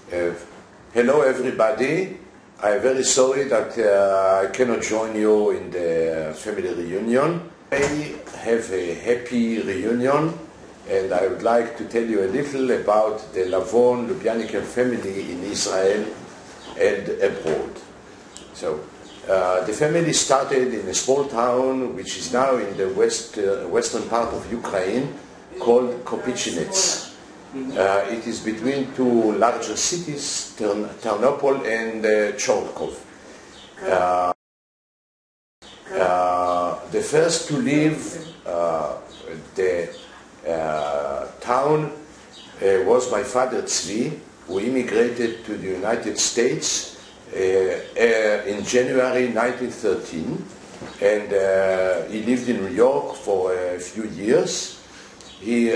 Hello everybody. I'm very sorry that I cannot join you in the family reunion. I have a happy reunion and I would like to tell you a little about the Lavon Lubianiker family in Israel and abroad. So, the family started in a small town which is now in the western part of Ukraine called Kopichinets. It is between two larger cities, Ternopil and Chortkov. The first to leave the town was my father Tzvi, who immigrated to the United States in January 1913, and he lived in New York for a few years. He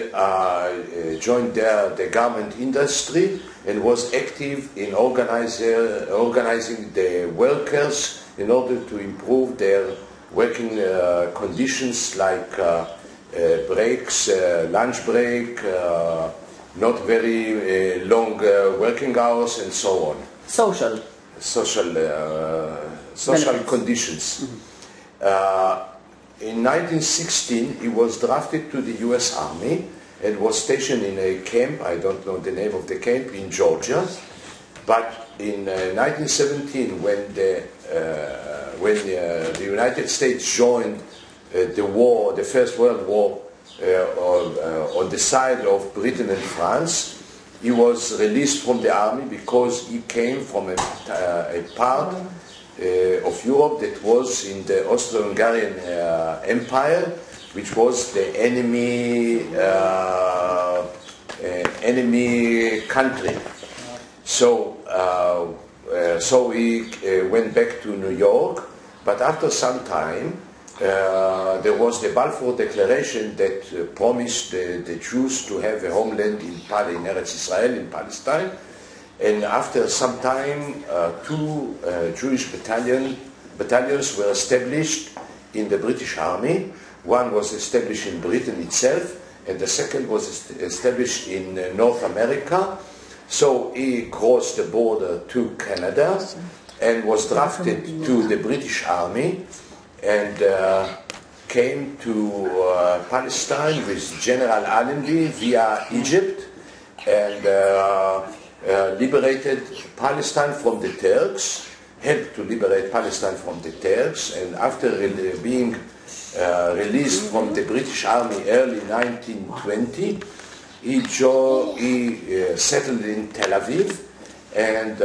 joined the garment industry and was active in organizing the workers in order to improve their working conditions, like breaks, lunch break, not very long working hours, and so on. Social conditions. In 1916, he was drafted to the U.S. Army and was stationed in a camp, I don't know the name of the camp, in Georgia. But in 1917, when the United States joined the war, the First World War, on the side of Britain and France, he was released from the army because he came from a part of Europe that was in the Austro-Hungarian Empire, which was the enemy country. So he went back to New York, but after some time there was the Balfour Declaration that promised the Jews to have a homeland in Eretz Israel, in Palestine. And after some time, two Jewish battalions were established in the British Army. One was established in Britain itself, and the second was established in North America. So he crossed the border to Canada and was drafted to the British Army and came to Palestine with General Allenby via Egypt and liberated Palestine from the Turks, helped to liberate Palestine from the Turks, and after being released from the British Army early 1920, he settled in Tel Aviv and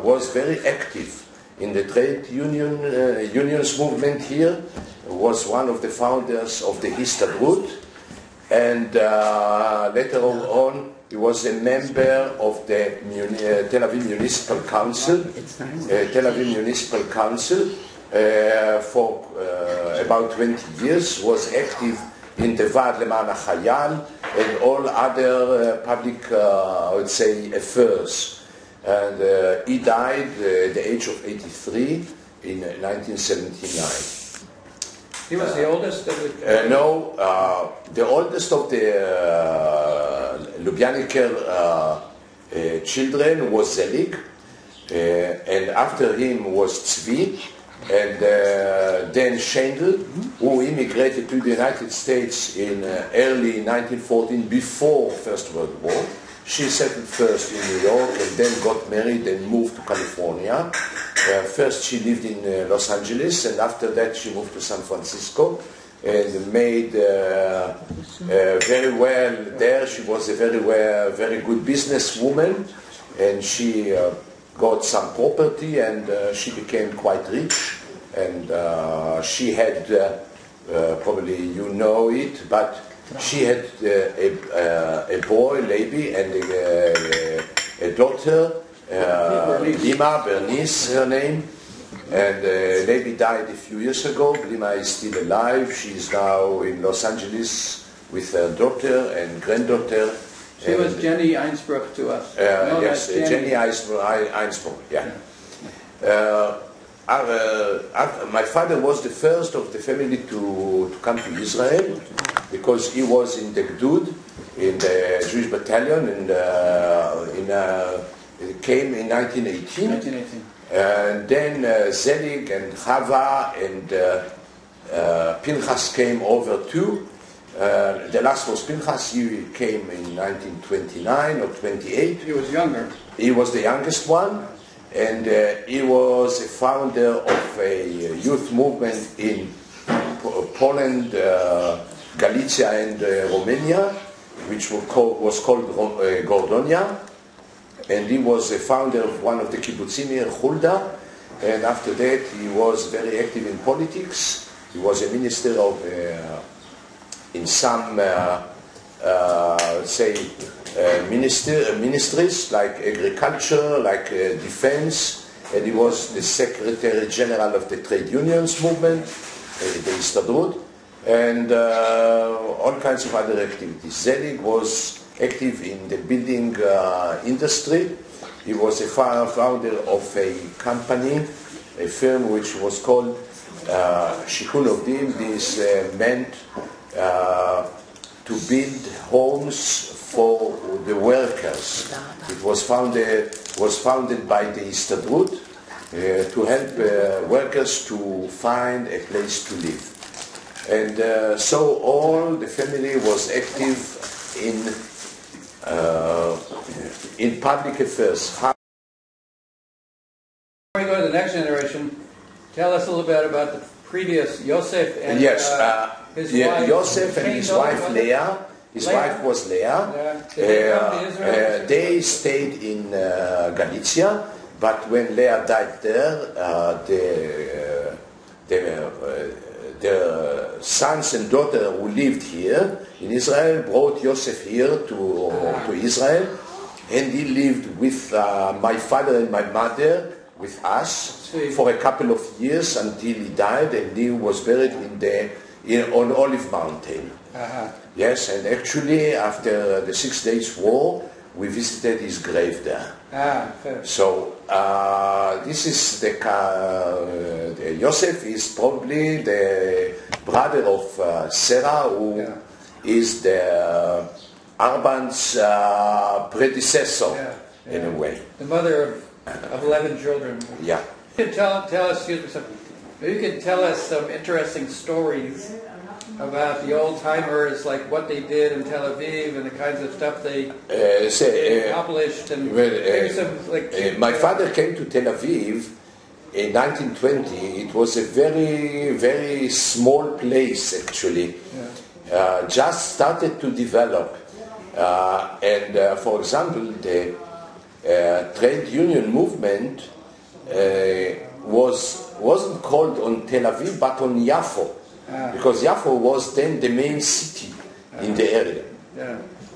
was very active in the trade unions movement here, was one of the founders of the Histadrut, and later on he was a member of the Tel Aviv Municipal Council, for about 20 years, was active in the Vaad Leman HaChayal and all other public, I would say, affairs. And he died at the age of 83 in 1979. He was the oldest? No, the oldest of the Lubianiker children was Zelig, and after him was Tzvi, and then Shendel, who immigrated to the United States in early 1914, before First World War. She settled first in New York and then got married and moved to California. First she lived in Los Angeles, and after that she moved to San Francisco and made very well there. She was a very good businesswoman, and she got some property, and she became quite rich. And she had, probably you know it, but she had a boy, Levi, and a daughter, Lima, Bernice, her name. And Levi died a few years ago. Lima is still alive. She is now in Los Angeles with her daughter and granddaughter. She was Jenny Einsbruch to us. Yes, Jenny Einsbruch, yeah. My father was the first of the family to come to Israel, because he was in the Gdud, in the Jewish battalion, and It came in 1918. 1918. And then Zelig and Chava and Pinchas came over too. The last was Pinchas. He came in 1929 or 28. He was younger. He was the youngest one, and he was a founder of a youth movement in Poland, Galicia, and Romania, which was called Gordonia. And he was a founder of one of the kibbutzim here, Hulda. And after that, he was very active in politics. He was a minister of, in some, ministries like agriculture, like defense. And he was the Secretary General of the Trade Unions Movement, the Histadrut, and all kinds of other activities. Zelig was active in the building industry. He was a founder of a company, a firm which was called Shikun Ovdim. This meant to build homes for the workers. It was founded by the Histadrut to help workers to find a place to live. And so all the family was active in public affairs. Before we go to the next generation, tell us a little bit about the previous Yosef and yes, his wife. Yosef and his wife Leah. His wife was Leah. They stayed in Galicia, but when Leah died there, the sons and daughter who lived here in Israel brought Yosef here to Israel, and he lived with my father and my mother, with us, for a couple of years until he died, and he was buried on Olive Mountain. Yes, and actually after the 6 Days War, we visited his grave there. So this is the Yosef is probably the brother of Sarah, who is the Arban's predecessor in a way. The mother of 11 children. Yeah. You could tell us, excuse me, maybe you could tell us some interesting stories about the old timers, like what they did in Tel Aviv and the kinds of stuff they accomplished. And maybe some, my father came to Tel Aviv in 1920. It was a very, very small place actually. Just started to develop. And for example, the trade union movement wasn't called on Tel Aviv but on Yafo. Because Yafo was then the main city in the area.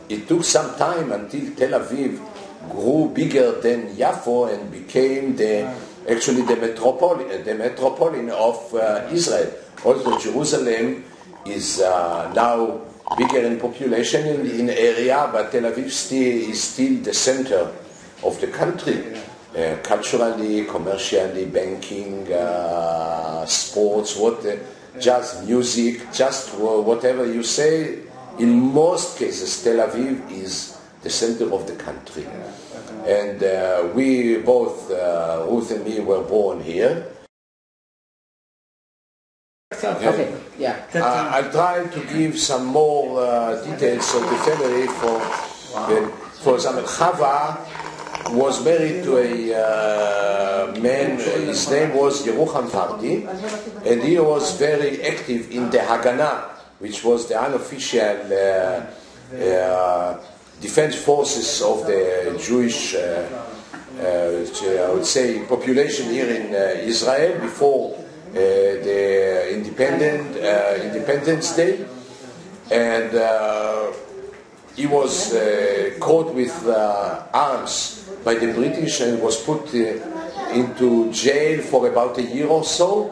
It took some time until Tel Aviv grew bigger than Yafo and became the metropolitan of Israel. Also Jerusalem is now bigger in population in area, but Tel Aviv is still the center of the country. Culturally, commercially, banking, sports, just music, just whatever you say. In most cases, Tel Aviv is the center of the country. And we both, Ruth and me, were born here. Okay, yeah. I'll try to give some more details of the family. For example, Chava was married to a man, his name was Yerucham Vardi, and he was very active in the Haganah, which was the unofficial defense forces of the Jewish, I would say, population here in Israel before the Independence Day. And he was caught with arms by the British and was put into jail for about a year or so,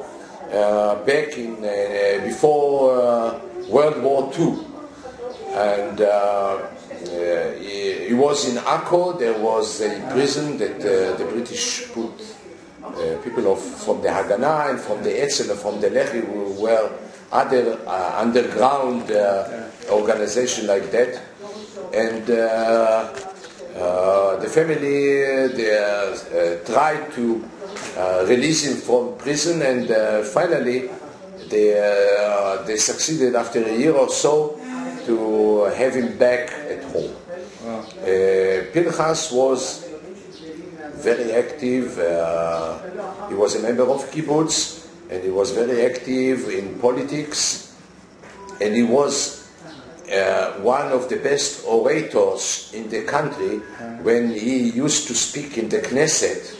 back in before World War II. And he was in Akko. There was a prison that the British put people from the Haganah and from the Etzel and from the Lehi, who were other underground organization like that. And The family tried to release him from prison, and finally they succeeded after a year or so to have him back at home. Wow. Pinchas was very active. He was a member of kibbutz, and he was very active in politics, and he was one of the best orators in the country. When he used to speak in the Knesset,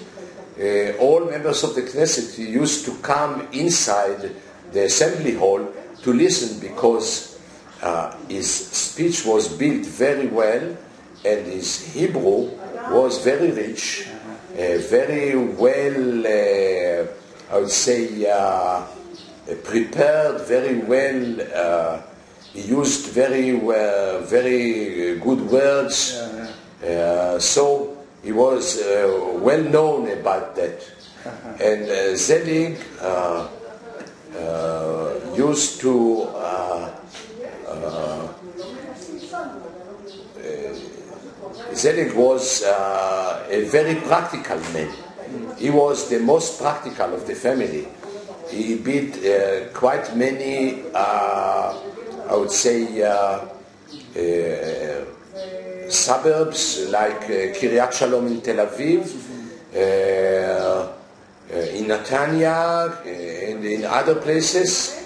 all members of the Knesset used to come inside the assembly hall to listen, because his speech was built very well, and his Hebrew was very rich, very well, I would say, prepared very well. He used very good words, so he was well known about that. And Zelig used to Zelig was a very practical man. He was the most practical of the family. He built quite many, I would say, suburbs like Kiryat Shalom in Tel Aviv, in Netanya, and in other places.